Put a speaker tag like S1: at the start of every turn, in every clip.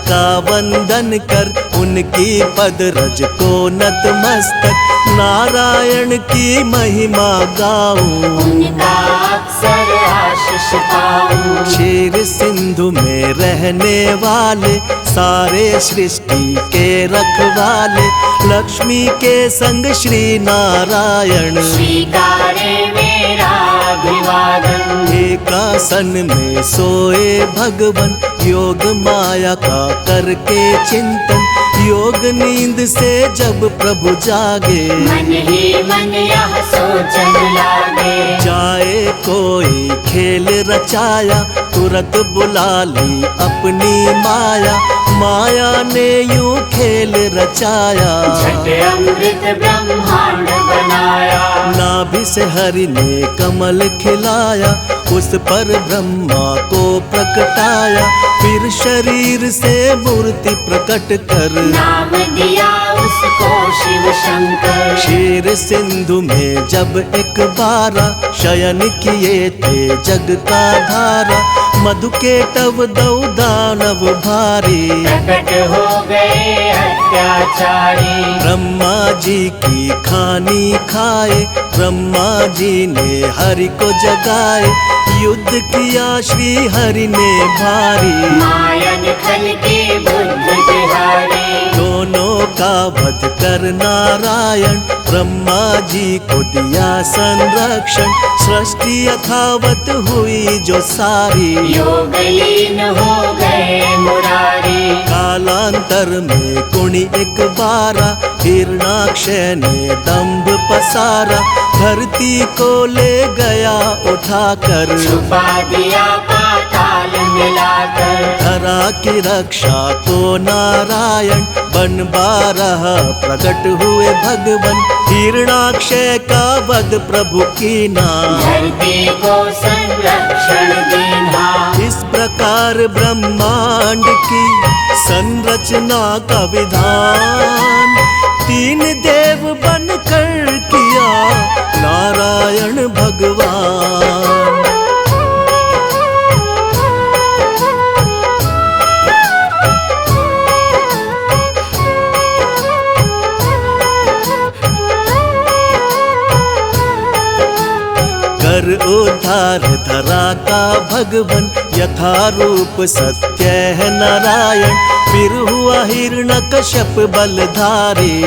S1: का वंदन कर, उनकी पद रज को नतमस्तक नारायण की महिमा गाऊं।
S2: उनका अक्सर आशीष पाऊं।
S1: क्षीर सिंधु में रहने वाले, सारे सृष्टि के रखवाले, लक्ष्मी के संग श्री नारायण।
S2: स्वीकारे मेरा अभिवादन।
S1: एकासन में सोए भगवन, योग माया का करके चिंतन। योग नींद से जब प्रभु जागे,
S2: मन ही मन यह सोचन लागे।
S1: जाए कोई खेल रचाया, तुरंत बुला ली अपनी माया। माया ने यूं खेल रचाया,
S2: झट अमृत ब्रह्मांड बनाया।
S1: नाभि से हरि ने कमल खिलाया, उस पर ब्रह्मा को प्रकटाया। फिर शरीर से मूर्ति प्रकट कर,
S2: नाम दिया उसको शिव शंकर।
S1: क्षीर सिंधु में जब एक बारा, शयन किए थे जग का धारा। मधु के टव दौ दानव भारी,
S2: प्रकट हो गए अत्याचारी।
S1: ब्रह्मा जी की खानी खाए, ब्रह्मा जी ने हरि को जगाए। युद्ध किया श्री हरि ने भारी,
S2: मायन खल के बुद्ध बिहारी।
S1: दोनों का वध कर नारायण, ब्रह्मा जी को दिया संरक्षण। सृष्टि यथावत हुई जो सारी,
S2: योगलीन हो गए मुरारी।
S1: कालांतर में कुणी एक बारा, हिरणाक्ष ने दंभ पसारा। धरती को ले गया उठाकर,
S2: छुपा दिया पाताल मिलाकर।
S1: धरा की रक्षा को नारायण, बन बारह प्रकट हुए भगवन। हिरणाक्ष का वध प्रभु की नाम,
S2: धरती को संरक्षण देना।
S1: इस प्रकार ब्रह्मांड की संरचना का विधान, तीन देव बनकर किया नारायण भगवान। कर उद्धार धरा का भगवन, यथा रूप सत्य है नारायण। फिर हुआ हिरण्यकश्यप बलधारी,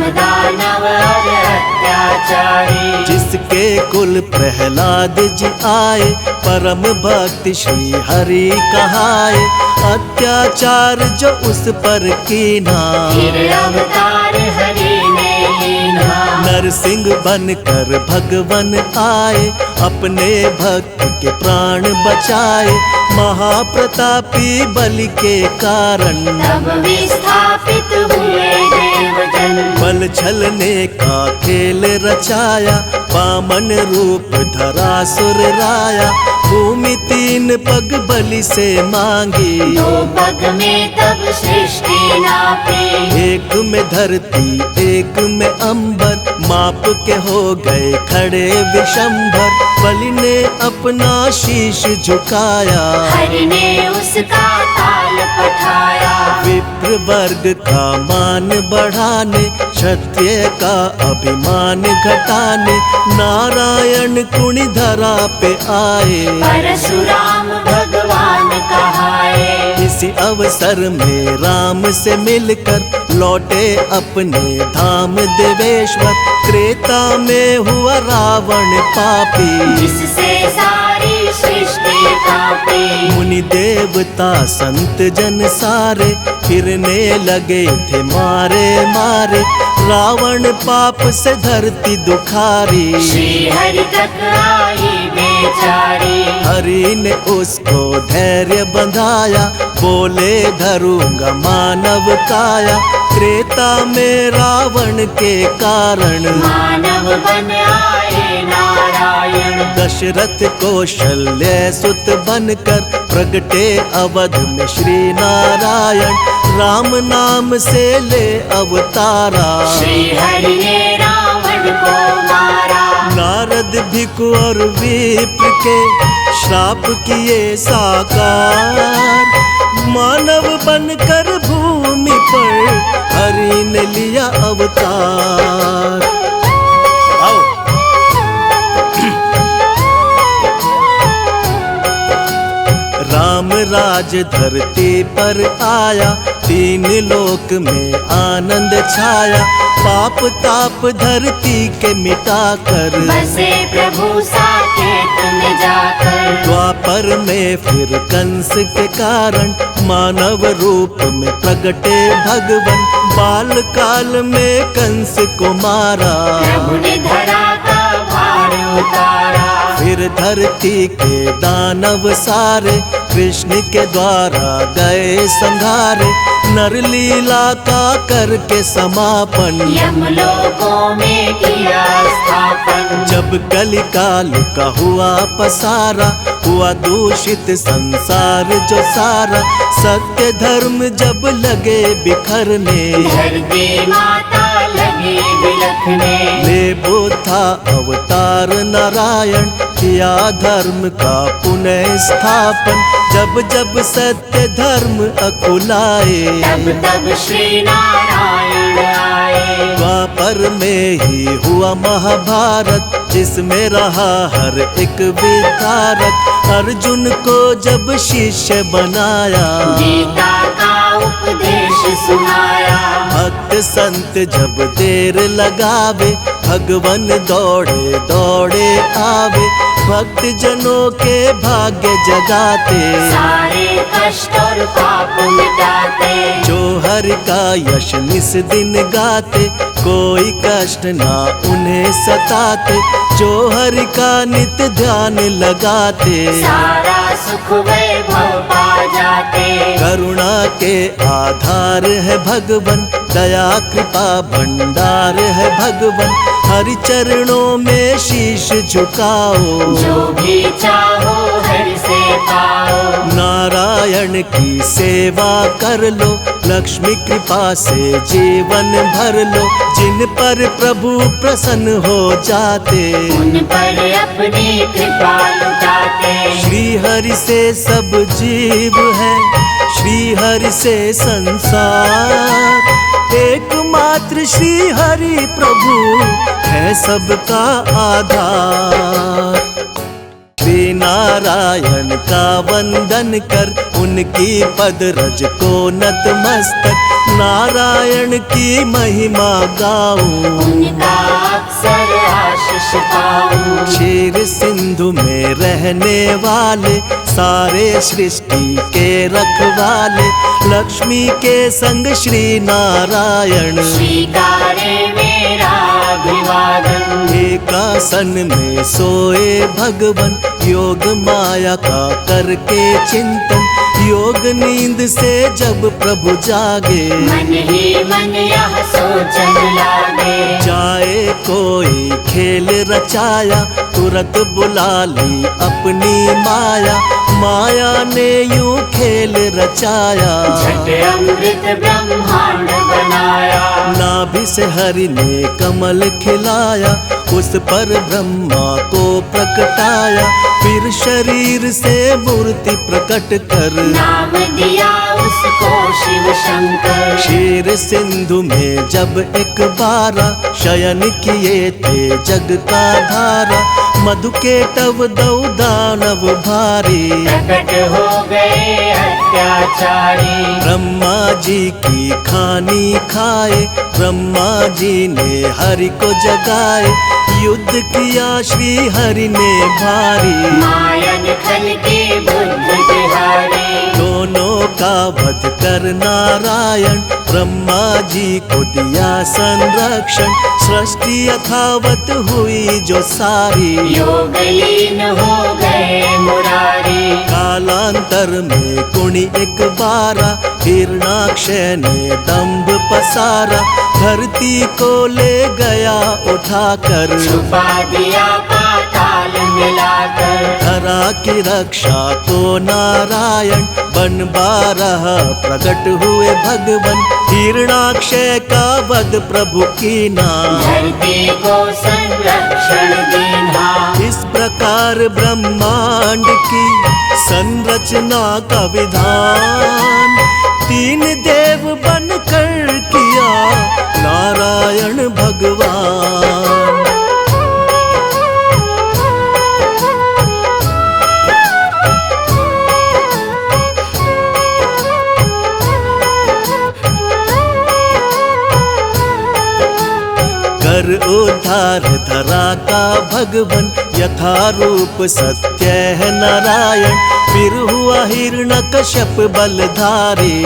S2: दानव और अत्याचारी।
S1: जिसके कुल प्रहलाद जी आए, परम भक्ति श्री हरि कहाए। अत्याचार जो उस पर कीना,
S2: फिर अवतार हरि ने लीना।
S1: नरसिंह बनकर भगवन आए, अपने भक्त के प्राण बचाए। महाप्रतापी बलि के कारण,
S2: तब विस्थापित हुए देवजन।
S1: बल छलने का खेल रचाया, वामन रूप धरा सुर राया। भूमि तीन पग बलि से मांगी,
S2: 2 पग में तब सृष्टि नापी।
S1: एक में धरती एक में अंबर, माप के हो गए खड़े विशंभर। बलि ने अपना शीश झुकाया,
S2: हरि ने उसका ताल पठाया।
S1: विप्र वर्ग का मान बढ़ाने, क्षत्रिय का अभिमान घटाने। नारायण कुणी धरा पे आए,
S2: परशुराम भगवान कहाए।
S1: इसी अवसर में राम से मिलकर लौटे अपने धाम देवेश्वर। त्रेता में हुआ रावण पापी,
S2: जिससे सारी सृष्टि कांपी।
S1: मुनि देवता संत जन सारे, फिरने लगे थे मारे मारे। रावण पाप से धरती दुखारी,
S2: श्री हरि तक आई बेचारी।
S1: हरि ने उसको धैर्य बंधाया, बोले धरूंगा मानव काया। त्रेता में रावण के कारण,
S2: मानव बन आए नारायण।
S1: दशरथ कौशल्य सुत बनकर, प्रगटे अवध में श्री नारायण। राम नाम से ले अवतारा,
S2: श्री हरि ने रावण को मारा।
S1: नारद भिक्षु और विप्र के श्राप किए साकार। मानव बनकर भूमि पर हरि ने लिया अवतार। आओ राम राज धरती पर आया, तीन लोक में आनंद छाया। पाप ताप धरती के मिटाकर
S2: बसे प्रभु साकेत में जाकर।
S1: द्वापर में फिर कंस के कारण मानव रूप में प्रगटे भगवन। बाल काल में कंस को मारा,
S2: प्रभु ने धरा का भार उतारा।
S1: फिर धरती के दानव सारे कृष्ण के द्वारा गए संघारे। नर लीला का करके समापन
S2: यमलोकों में किया स्थापन।
S1: जब कलिकाल का हुआ पसारा, हुआ दूषित संसार जो सारा। सत्य धर्म जब लगे बिखरने,
S2: धरती माता लगी बिलखने।
S1: ले बुद्धा अवतार नारायण, किया धर्म का पुनः स्थापन। जब जब सत्य धर्म अकुलाए,
S2: तब तब श्री नारायण आए।
S1: द्वापर में ही हुआ महाभारत, जिसमें रहा हर एक विधारक। अर्जुन को जब शिष्य बनाया,
S2: गीता का उपदेश सुनाया।
S1: भक्त संत जब देर लगावे, भगवन दौड़े दौड़े आवे। भक्त जनों के भाग्य जगाते,
S2: सारे कष्ट और पाप मिटाते।
S1: जो हरि का यश निस दिन गाते, कोई कष्ट ना उन्हें सताते। जो हरि का नित्य ध्यान लगाते,
S2: सारा सुख वैभव पा जाते।
S1: करुणा के आधार है भगवन, दया कृपा भंडार है भगवन। हरि चरणों में शीश झुकाओ,
S2: जो भी चाहो हरि से पाओ।
S1: नारायण की सेवा कर लो, लक्ष्मी कृपा से जीवन भर लो। जिन पर प्रभु प्रसन्न हो जाते,
S2: उन पर अपनी कृपा लुटाते।
S1: श्री हरि से सब जीव है, श्री हरि से संसार। एकमात्र श्री हरि प्रभु है सबका आधार। श्री नारायण का वंदन कर, उनकी पद रज को नतमस्तक। नारायण की महिमा गाऊं,
S2: उनका अक्सर आशीष पाऊं।
S1: क्षीर सिंधु में रहने वाले, सारे सृष्टि के रखवाले। लक्ष्मी के संग श्री नारायण,
S2: स्वीकारे मेरा अभिवादन।
S1: एकासन में सोए भगवन, योग माया का करके चिंतन। योग नींद से जब प्रभु जागे,
S2: मन ही मन यह सोचन लागे।
S1: जाए कोई खेल रचाया, तुरंत बुला ली अपनी माया। माया ने यूं खेल रचाया,
S2: झट अमृत ब्रह्मांड बनाया।
S1: नाभि से हरि ने कमल खिलाया, उस पर ब्रह्मा को प्रकटाया। फिर शरीर से मूर्ति प्रकट कर,
S2: नाम दिया उसको शिव शंकर।
S1: क्षीर सिंधु में जब एक बारा, शयन किए थे जग का धारा। मधु के टव दौ दानव भारी,
S2: प्रकट हो गए अत्याचारी।
S1: ब्रह्मा जी की खानी खाए, ब्रह्मा जी ने हरि को जगाए। युद्ध किया श्री हरि ने भारी,
S2: मायन खल की बुद्ध बिहारी।
S1: दोनों का वध कर नारायण, ब्रह्मा जी को दिया संरक्षण। सृष्टि यथावत हुई जो सारी,
S2: योग लीन हो गए मुरारी।
S1: कालांतर में कुणी एक बारा, हिरणाक्षय ने दंभ पसारा। धरती को ले गया उठाकर,
S2: छुपा दिया पाताल मिलाकर।
S1: धरा की रक्षा को नारायण, बन बारह प्रकट हुए भगवन। हिरणाक्षय का वध प्रभु की नाम,
S2: धरती को संरक्षण देना।
S1: इस प्रकार ब्रह्मांड की संरचना का विधान तीन देव बनकर किया नारायण भगवान। कर उद्धार धरा का भगवन यथा रूप सत्य है नारायण। फिर हुआ हिरण्यकश्यप बलधारी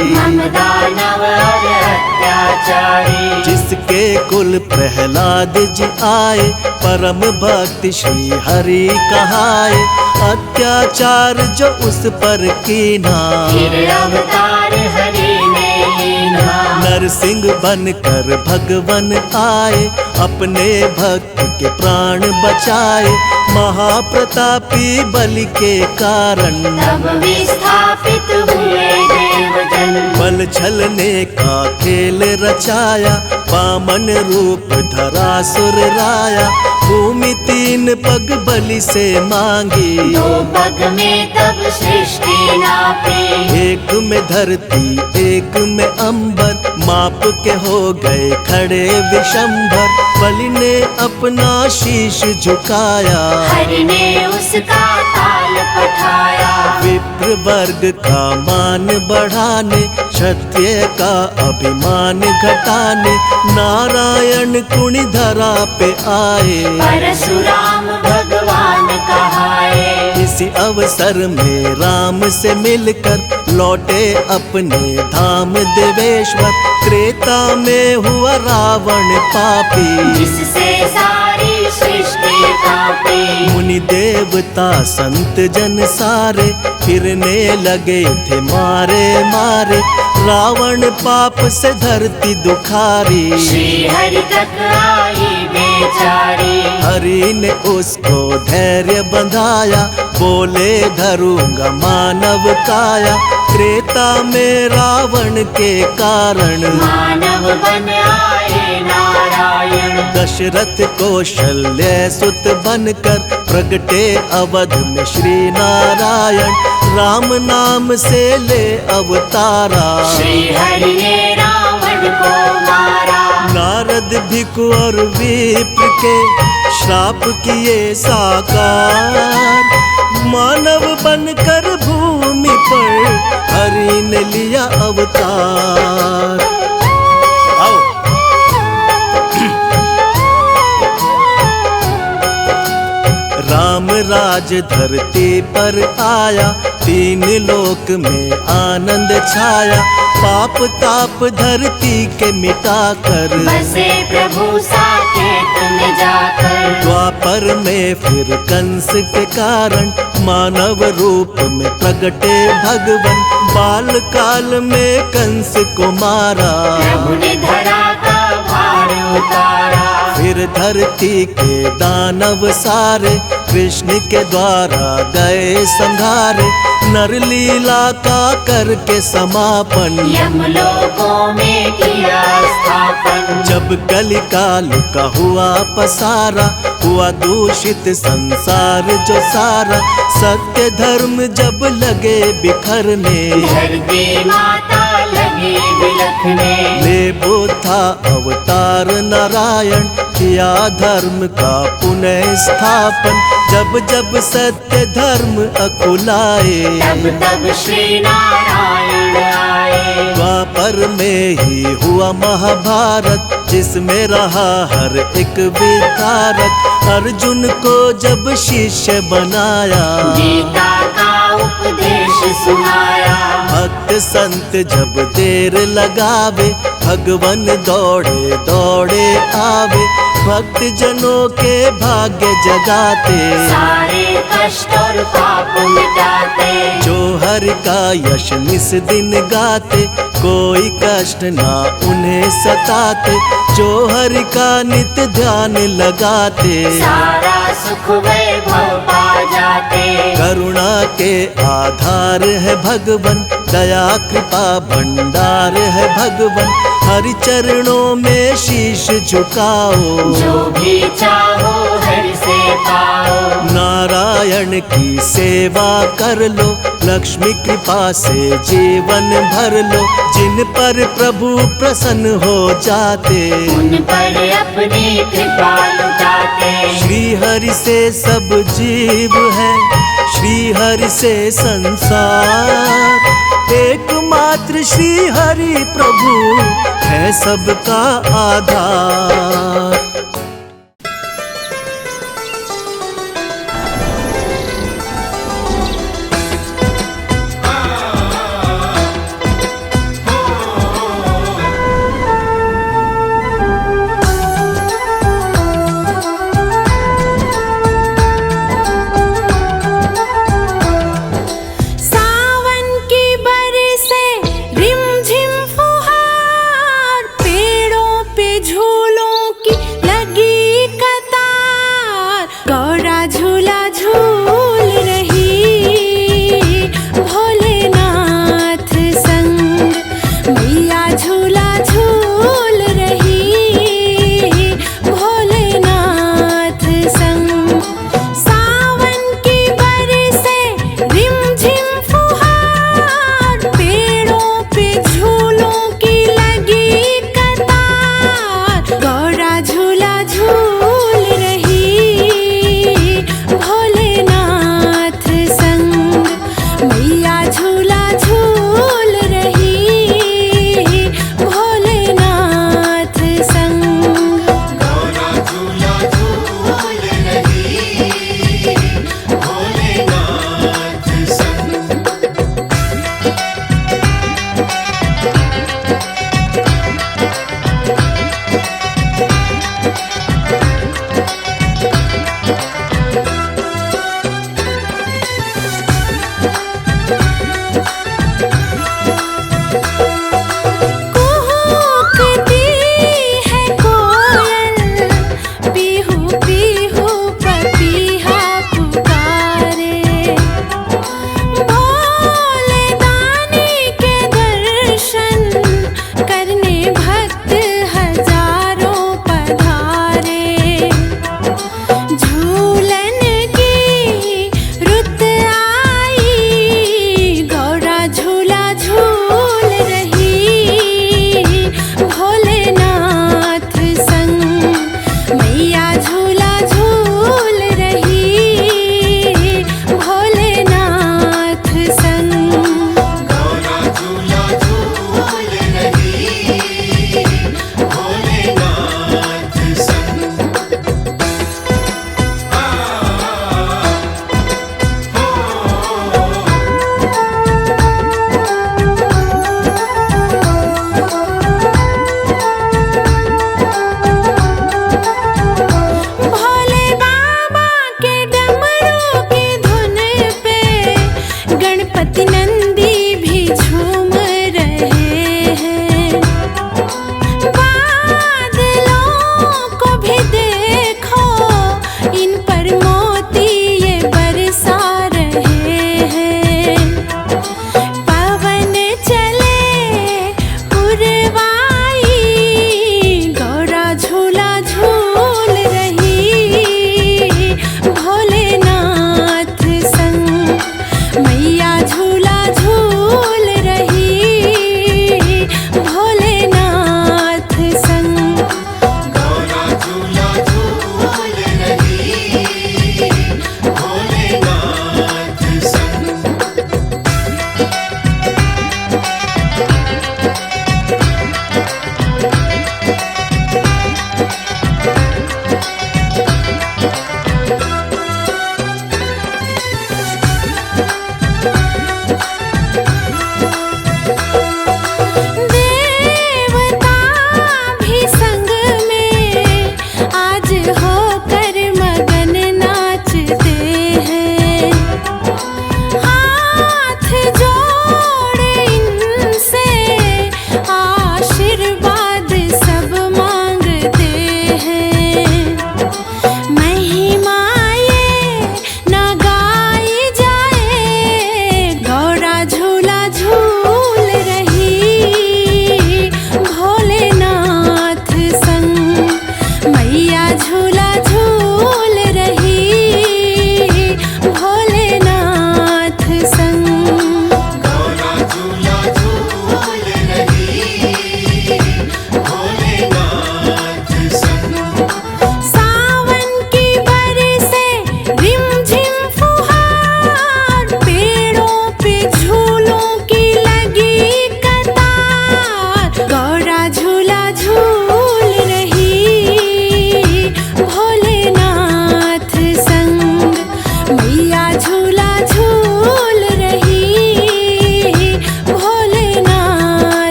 S2: दानव और अत्याचारी।
S1: जिसके कुल प्रहलाद जी आए परम भक्ति श्री हरि कहाए। अत्याचार जो उस पर कीना
S2: फिर अवतार हरि ने लीना।
S1: नरसिंह बनकर भगवन आए अपने भक्त के प्राण बचाए। महाप्रतापी बलि के कारण
S2: तब विस्थापित हुए देवजन।
S1: बल छलने का खेल रचाया वामन रूप धरा सुर राया। भूमि तीन पग बलि से मांगी
S2: 2 पग में तब सृष्टि नापी।
S1: एक में धरती एक में अंबर माप के हो गए खड़े विशंभर। बलि ने अपना शीश झुकाया
S2: हरि ने उसका ताल पठाया।
S1: विप्र वर्ग का मान बढ़ाने क्षत्रिय का अभिमान घटाने नारायण कुणी धरा पे आए।
S2: परशुराम भगवान कहाए।
S1: इसी अवसर में राम से मिलकर लौटे अपने धाम देवेश्वर। त्रेता में हुआ रावण पापी
S2: जिससे सारी सृष्टि कांपी।
S1: मुनि देवता संत जन सारे फिरने लगे थे मारे मारे। रावण पाप से धरती दुखारी
S2: श्री हरि तक आई बेचारी।
S1: हरि ने उसको धैर्य बंधाया बोले धरूंगा मानव काया। त्रेता में रावण के कारण
S2: मानव बन आए नारायण।
S1: दशरथ कौशल्य सुत बनकर प्रगटे अवध में श्री नारायण। राम नाम से ले अवतारा
S2: श्री हरि ने रावण को मारा।
S1: नारद भिक्षु और विप्र के श्राप किए साकार। मानव बनकर भूमि पर हरि ने लिया अवतार। आओ राम राज धरती पर आया 3 लोक में आनंद छाया। पाप ताप धरती के मिटाकर
S2: बसे प्रभु साकेत में जाकर।
S1: द्वापर में फिर कंस के कारण मानव रूप में प्रगटे भगवन। बाल काल में कंस को मारा
S2: प्रभु ने धरा का भार उतारा।
S1: फिर धरती के दानव सारे कृष्ण के द्वारा गए संहारे। नर लीला का करके समापन
S2: यमलोकों में किया स्थापन।
S1: जब कलिकाल का हुआ पसारा हुआ दूषित संसार जो सारा। सत्य धर्म जब लगे बिखरने
S2: धरती माता लगी बिलखने।
S1: ले था अवतार नारायण किया धर्म का पुनः स्थापन। जब जब सत्य धर्म अकुलाए
S2: तब तब श्री नारायण आए।
S1: द्वापर में ही हुआ महाभारत जिसमें रहा हर एक विधारक। अर्जुन को जब शिष्य बनाया
S2: गीता का उपदेश सुनाया।
S1: भक्त संत जब देर लगावे भगवन दौड़े दौड़े आवे। भक्त जनों के भाग्य जगाते
S2: सारे कष्ट और पाप मिटाते।
S1: जो हरि का यश निस दिन गाते कोई कष्ट ना उन्हें सताते। जो हरि का नित्य ध्यान लगाते
S2: सारा सुख वैभव पा जाते।
S1: करुणा के आधार है भगवन दया कृपा भंडार है भगवन। हरि चरणों में शीश झुकाओ
S2: जो भी चाहो हरि से पाओ।
S1: नारायण नारायण की सेवा कर लो, लक्ष्मी कृपा से जीवन भर लो। जिन पर प्रभु प्रसन्न हो जाते,
S2: उन पर अपनी कृपा लुटाते।
S1: श्री हरि से सब जीव है, श्री हरि से संसार। एकमात्र श्री हरि प्रभु है सबका आधार।